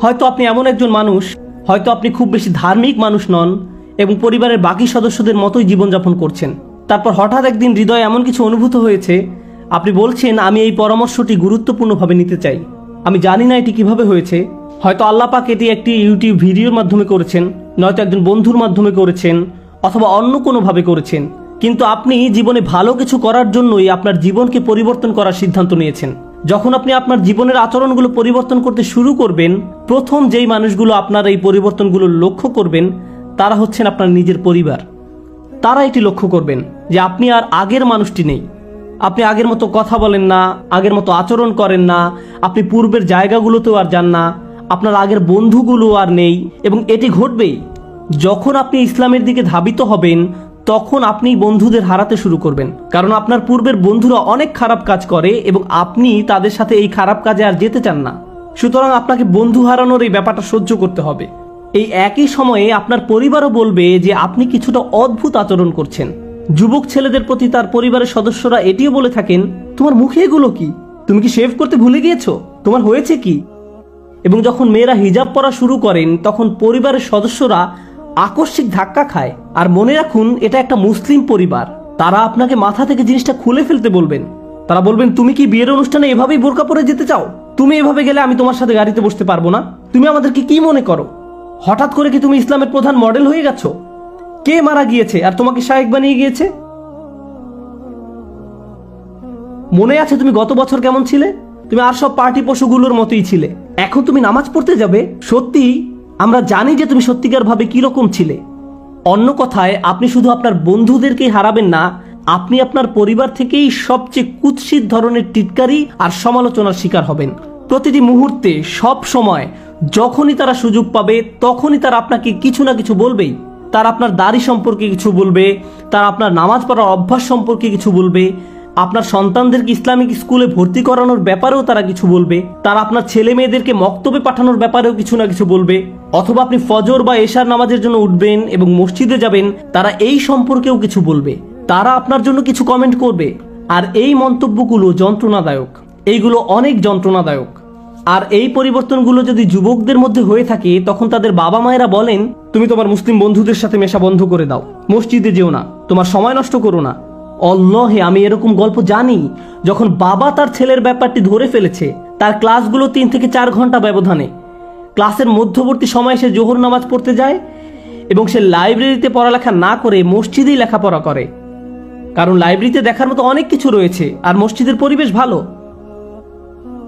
হয়তো আপনি এমন একজন মানুষ, হয়তো আপনি খুব বেশি ধার্মিক মানুষ নন এবং পরিবারের বাকি সদস্যদের মতোই জীবনযাপন করছেন। তারপর হঠাৎ একদিন হৃদয়ে এমন কিছু অনুভূত হয়েছে, আপনি বলছেন আমি এই পরামর্শটি গুরুত্বপূর্ণভাবে নিতে চাই। আমি জানি না এটি কিভাবে হয়েছে। হয়তো আল্লাহ পাক এটি একটি ইউটিউব ভিডিওর মাধ্যমে করেছেন, নয়তো একজন বন্ধুর মাধ্যমে করেছেন, অথবা অন্য কোনোভাবে করেছেন। কিন্তু আপনি জীবনে ভালো কিছু করার জন্যই আপনার জীবনকে পরিবর্তন করার সিদ্ধান্ত নিয়েছেন। যখন আপনি আপনার জীবনের আচরণগুলো পরিবর্তন করতে শুরু করবেন, প্রথম যেই মানুষগুলো আপনার এই পরিবর্তনগুলো লক্ষ্য করবেন তারা হচ্ছেন আপনার নিজের পরিবার। তারা এটি লক্ষ্য করবেন যে আপনি আর আগের মানুষটি নেই। আপনি আগের মতো কথা বলেন না, আগের মতো আচরণ করেন না, আপনি পূর্বের জায়গাগুলোতেও আর যান না, আপনার আগের বন্ধুগুলো আর নেই। এবং এটি ঘটবেই যখন আপনি ইসলামের দিকে ধাবিত হবেন, তখন আপনি বন্ধুদের হারাতে শুরু করবেন। কারণ আপনার পূর্বের বন্ধুরা অনেক খারাপ কাজ করে এবং আপনি তাদের সাথে এই খারাপ কাজে আর যেতে চান না। সুতরাং আপনাকে বন্ধু হারানোর এই ব্যাপারটা সহ্য করতে হবে। এই একই সময়ে আপনার পরিবারও বলবে যে আপনি কিছুটা অদ্ভুত আচরণ করছেন। যুবক ছেলেদের প্রতি তার পরিবারের সদস্যরা এটিও বলে থাকেন, তোমার মুখে এগুলো কি? তুমি কি শেভ করতে ভুলে গিয়েছো? তোমার হয়েছে কি? এবং যখন মেয়েরা হিজাব পরা শুরু করেন, তখন পরিবারের সদস্যরা আকস্মিক ধাক্কা খায়। আর মনে রাখুন, এটা একটা মুসলিম পরিবার। তারা আপনাকে মাথা থেকে জিনিসটা খুলে ফেলতে বলবেন। তারা বলবেন, তুমি কি বিয়ের অনুষ্ঠানে এভাবেই বোরকা পরে যেতে চাও? তুমি এভাবে গেলে আমি তোমার সাথে গাড়িতে বসতে পারবো না। তুমি আমাদেরকে কি মনে করো? হঠাৎ করে কি তুমি ইসলামের প্রধান মডেল হয়ে গেছো? কে মারা গিয়েছে আর তোমাকে শায়েখ বানিয়ে গিয়েছে? মনে আছে তুমি গত বছর কেমন ছিলে? তুমি আর সব পার্টি পশুগুলোর মতোই ছিলে। এখন তুমি নামাজ পড়তে যাবে? সত্যি আমরা জানি যে তুমি সত্যিকার ভাবে কিরকম ছিলে। অন্য কথায়, আপনি শুধু আপনার বন্ধুদেরকেই হারাবেন না, আপনি আপনার পরিবার থেকেই সবচেয়ে কুৎসিত ধরনের টিটকারি আর সমালোচনার শিকার হবেন। প্রতিটি মুহূর্তে, সব সময়, যখনই তারা সুযোগ পাবে তখনই তারা আপনাকে কিছু না কিছু বলবেই। তারা আপনার দাড়ি সম্পর্কে কিছু বলবে, তারা আপনার নামাজ পড়ার অভ্যাস সম্পর্কে কিছু বলবে, আপনার সন্তানদেরকে ইসলামিক স্কুলে ভর্তি করানোর ব্যাপারেও তারা কিছু বলবে, তারা আপনার ছেলে মেয়েদেরকে মক্তবে পাঠানোর ব্যাপারেও কিছু না কিছু বলবে। অথবা আপনি ফজর বা এশার নামাজের জন্য উঠবেন এবং মসজিদে যাবেন, তারা এই সম্পর্কেও কিছু বলবে। তারা আপনার জন্য কিছু কমেন্ট করবে। আর এই মন্তব্যগুলো যন্ত্রণাদায়ক, এইগুলো অনেক যন্ত্রণাদায়ক। আর এই পরিবর্তনগুলো যদি যুবকদের মধ্যে হয়ে থাকে, তখন তাদের বাবা মায়েরা বলেন, তুমি তোমার মুসলিম বন্ধুদের সাথে মেশা বন্ধ করে দাও, মসজিদে যেও না, তোমার সময় নষ্ট করো না। আল্লাহে, আমি এরকম গল্প জানি যখন বাবা তার ছেলের ব্যাপারটি ধরে ফেলেছে। তার ক্লাসগুলো 3 থেকে 4 ঘন্টা ব্যবধানে, ক্লাসের মধ্যবর্তী সময় সে জোহর নামাজ পড়তে যায় এবং সে লাইব্রেরিতে পড়ালেখা না করে মসজিদেই লেখাপড়া করে। কারণ লাইব্রেরিতে দেখার মতো অনেক কিছু রয়েছে আর মসজিদের পরিবেশ ভালো।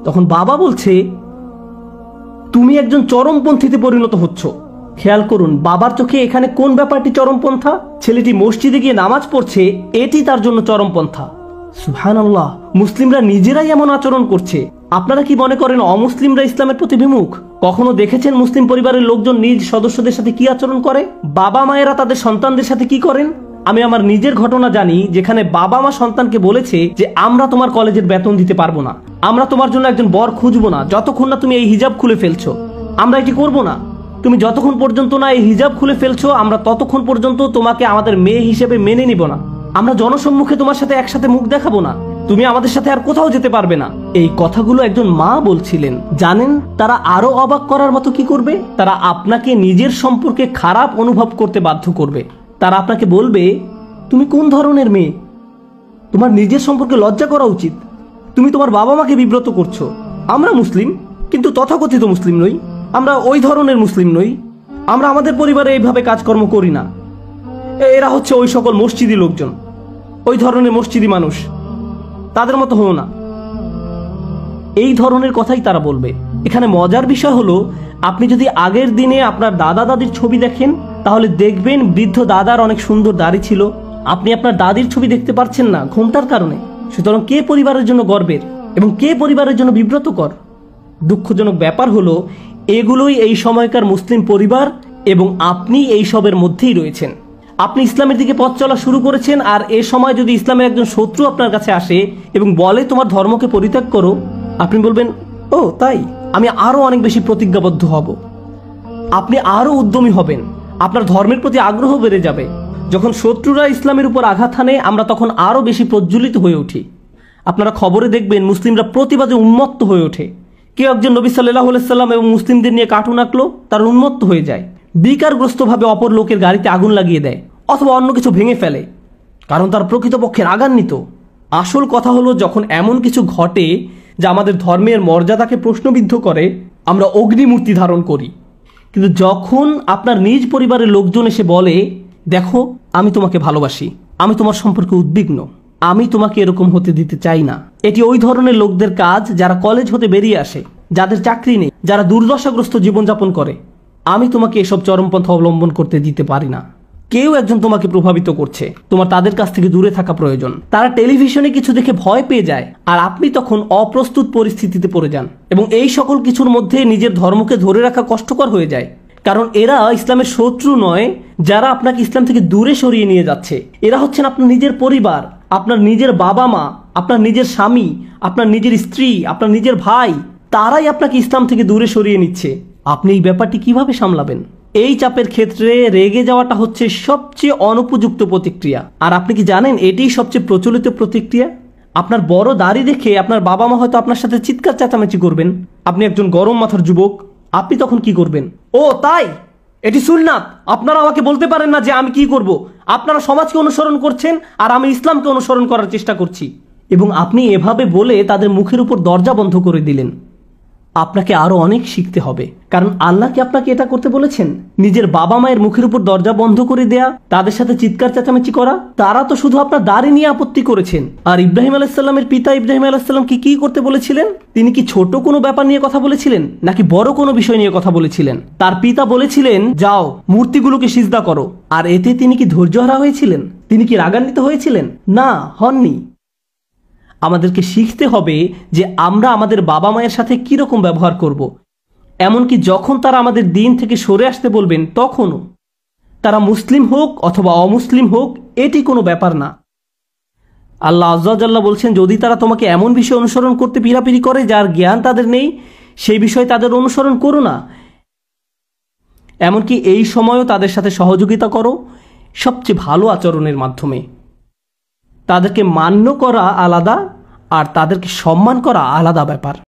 তখন বাবা বলছে, তুমি একজন চরমপন্থীতে পরিণত হচ্ছ। খেয়াল করুন, বাবার চোখে এখানে কোন ব্যাপারটি চরমপন্থা? ছেলেটি মসজিদে গিয়ে নামাজ পড়ছে, এটি তার জন্য চরমপন্থা। সুবহানাল্লাহ, মুসলিমরা নিজেরাই এমন আচরণ করছে। আপনারা কি মনে করেন অমুসলিমরা ইসলামের প্রতি বিমুখ? কখনো দেখেছেন মুসলিম পরিবারের লোকজন নিজ সদস্যদের সাথে কি আচরণ করে? বাবা মায়েরা তাদের সন্তানদের সাথে কি করেন? আমি আমার নিজের ঘটনা জানি, যেখানে বাবা মা সন্তানকে বলেছে যে আমরা তোমার কলেজের বেতন দিতে পারবো না, আমরা তোমার জন্য একজন বর খুঁজবো না যতক্ষণ না তুমি এই হিজাব খুলে ফেলছো, আমরা এটি করবো না, তুমি যতক্ষণ পর্যন্ত না এই হিজাব খুলে ফেলছো আমরা ততক্ষণ পর্যন্ত তোমাকে আমাদের মেয়ে হিসেবে মেনে নিব না, আমরা জনসম্মুখে তোমার সাথে একসাথে মুখ দেখাবো না, তুমি আমাদের সাথে আর কোথাও যেতে পারবে না। এই কথাগুলো একজন মা বলছিলেন। জানেন তারা আরো অবাক করার মতো কি করবে? তারা আপনাকে নিজের সম্পর্কে খারাপ অনুভব করতে বাধ্য করবে। তারা আপনাকে বলবে, তুমি কোন ধরনের মেয়ে? তোমার নিজের সম্পর্কে লজ্জা করা উচিত। তুমি তোমার বাবা মাকে বিব্রত করছো। আমরা মুসলিম, কিন্তু তথাকথিত মুসলিম নই, আমরা ওই ধরনের মুসলিম নই, আমরা আমাদের পরিবারে এইভাবে কাজকর্ম করি না। এরা হচ্ছে ওই সকল মসজিদি লোকজন, ওই ধরনের মসজিদি মানুষ, তাদের মতো হও না। এই ধরনের কথাই তারা বলবে। এখানে মজার বিষয় হলো, আপনি যদি আগের দিনে আপনার দাদা দাদির ছবি দেখেন, তাহলে দেখবেন বৃদ্ধ দাদার অনেক সুন্দর দাড়ি ছিল। আপনি আপনার দাদির ছবি দেখতে পারছেন না ঘোমটার কারণে। সুতরাং কে পরিবারের জন্য গর্বের এবং কে পরিবারের জন্য বিব্রতকর? দুঃখজনক ব্যাপার হলো, এগুলোই এই সময়কার মুসলিম পরিবার এবং আপনি এই সবের মধ্যেই রয়েছেন। আপনি ইসলামের দিকে পথ চলা শুরু করেছেন, আর এ সময় যদি ইসলামের একজন শত্রু আপনার কাছে আসে এবং বলে তোমার ধর্মকে পরিত্যাগ করো, আপনি বলবেন, ও তাই, আমি আরো অনেক বেশি প্রতিজ্ঞাবদ্ধ হব। আপনি আরো উদ্যমী হবেন, আপনার ধর্মের প্রতি আগ্রহ বেড়ে যাবে। যখন শত্রুরা ইসলামের উপর আঘাত হানে, আমরা তখন আরো বেশি প্রজ্বলিত হয়ে উঠি। আপনারা খবরে দেখবেন মুসলিমরা প্রতিবাদে উন্মত্ত হয়ে ওঠে। কেউ একজন নবী সাল্লাল্লাহু আলাইহি সাল্লাম এবং মুসলিমদের নিয়ে কার্টুন আঁকলো, তার উন্মত্ত হয়ে যায়, বিকারগ্রস্তভাবে অপর লোকের গাড়িতে আগুন লাগিয়ে দেয় অথবা অন্য কিছু ভেঙে ফেলে, কারণ তার প্রকৃতপক্ষে রাগান্বিত। আসল কথা হলো, যখন এমন কিছু ঘটে যা আমাদের ধর্মের মর্যাদাকে প্রশ্নবিদ্ধ করে, আমরা অগ্নিমূর্তি ধারণ করি। কিন্তু যখন আপনার নিজ পরিবারের লোকজন এসে বলে, দেখো আমি তোমাকে ভালোবাসি, আমি তোমার সম্পর্কে উদ্বিগ্ন, আমি তোমাকে এরকম হতে দিতে চাই না, এটি ওই ধরনের লোকদের কাজ যারা কলেজ হতে বেরিয়ে আসে, যাদের চাকরি নেই, যারা দুর্দশাগ্রস্ত জীবনযাপন করে। আমি তোমাকে এসব চরমপন্থা অবলম্বন করতে দিতে পারি না। কেউ একজন তোমাকে প্রভাবিত করছে, তোমার তাদের কাছ থেকে দূরে থাকা প্রয়োজন। তারা টেলিভিশনে কিছু দেখে ভয় পেয়ে যায়, আর আপনি তখন অপ্রস্তুত পরিস্থিতিতে পড়ে যান, এবং এই সকল কিছুর মধ্যে নিজের ধর্মকে ধরে রাখা কষ্টকর হয়ে যায়। কারণ এরা ইসলামের শত্রু নয়, যারা আপনাকে ইসলাম থেকে দূরে সরিয়ে নিয়ে যাচ্ছে। এরা হচ্ছেন আপনার নিজের পরিবার, আপনার নিজের বাবা মা, আপনার নিজের স্বামী, আপনার নিজের স্ত্রী, আপনার নিজের ভাই। তারাই আপনাকে ইসলাম থেকে দূরে সরিয়ে নিচ্ছে। আপনি এই ব্যাপারটি কিভাবে সামলাবেন? এই চাপের ক্ষেত্রে রেগে যাওয়াটা হচ্ছে সবচেয়ে অনুপযুক্ত প্রতিক্রিয়া। আর আপনি কি জানেন এটিই সবচেয়ে প্রচলিত প্রতিক্রিয়া? আপনার বড় দাড়ি দেখে আপনার বাবা মা হয়তো আপনার সাথে চিৎকার চেঁচামেচি করবেন। আপনি একজন গরম মাথার যুবক, আপনি তখন কি করবেন? ও তাই, এটি সুন্নাত, আপনারা আমাকে বলতে পারেন না যে আমি কি করব। আপনারা সমাজকে অনুসরণ করছেন আর আমি ইসলামকে অনুসরণ করার চেষ্টা করছি। এবং আপনি এভাবে বলে তাদের মুখের উপর দরজা বন্ধ করে দিলেন। আপনাকে আরো অনেক শিখতে হবে, কারণ আল্লাহ কি আপনাকে এটা করতে বলেছেন? নিজের বাবা মায়ের মুখের উপর দরজা বন্ধ করে দেয়া, তাদের সাথে চিৎকার চেঁচামেচি করা? তারা তো শুধু আপনার দাড়ি নিয়ে আপত্তি করেছেন। আর ইব্রাহিম আলাইহিস সালামের পিতা ইব্রাহিম আলাইহিস সালাম কি করতে বলেছিলেন? তিনি কি ছোট কোনো ব্যাপার নিয়ে কথা বলেছিলেন, নাকি বড় কোনো বিষয় নিয়ে কথা বলেছিলেন? তার পিতা বলেছিলেন, যাও মূর্তিগুলোকে সিজদা করো। আর এতে তিনি কি ধৈর্যহারা হয়েছিলেন? তিনি কি রাগান্বিত হয়েছিলেন? না, হননি। আমাদেরকে শিখতে হবে যে আমরা আমাদের বাবা মায়ের সাথে কিরকম ব্যবহার করব। এমনকি যখন তারা আমাদের দিন থেকে সরে আসতে বলবেন, তখনও। তারা মুসলিম হোক অথবা অমুসলিম হোক, এটি কোনো ব্যাপার না। আল্লাহ আজ্জা ওয়া জাল্লা বলছেন, যদি তারা তোমাকে এমন বিষয় অনুসরণ করতে পিরাপিরি করে যার জ্ঞান তাদের নেই, সেই বিষয়ে তাদের অনুসরণ করো না। এমনকি এই সময়ও তাদের সাথে সহযোগিতা করো সবচেয়ে ভালো আচরণের মাধ্যমে। তাদেরকে মান্য করা আলাদা, আর তাদেরকে সম্মান করা আলাদা ব্যাপার।